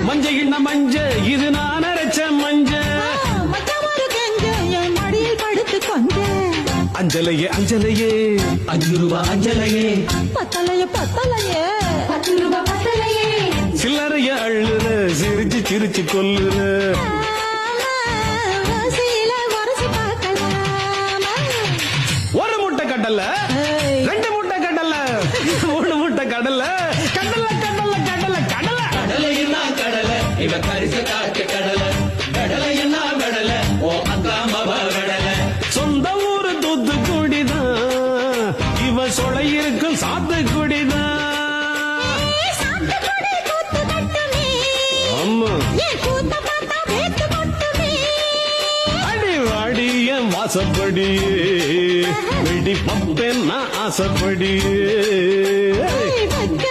மஞ்ச கிண்ண மஞ்ச இது நான் அரைச்ச மஞ்ச என் மடியில் படுத்து கொஞ்ச அஞ்சலையே அஞ்சலையே 5 ரூபா அஞ்சலையே பத்தலையே பத்தலையே 10 ரூபாய் பத்தலையே சில்லறைய அள்ளுற சிரிச்சு சிரிச்சு கொல்லுற வாசியில உரசி பார்க்கலாமா ஒரு முட்டை கடல்ல 2 முட்டை கடல்ல 3 முட்டை கடல்ல கடல்ல கடல்ல கடல்ல கடல்ல கடலைன்னா கடலை இவ கரிச காட்டு கடலை கடலைன்னா கடலை ஓ அக்கா மவ கடலை சொந்த ஊரு தூத்துக்குடிதான் இவ சொலை இருக்கும் சாத்துக்குடிதான் சாத்துக்குடி கூத்து கட்டுமே ஆமா என் கூத்த பார்த்தா வேத்து கொட்டுமே அடி வாடி என் வாசப்படியே வெடி பப்பேன் நான் ஆசைப்படியே வைக்க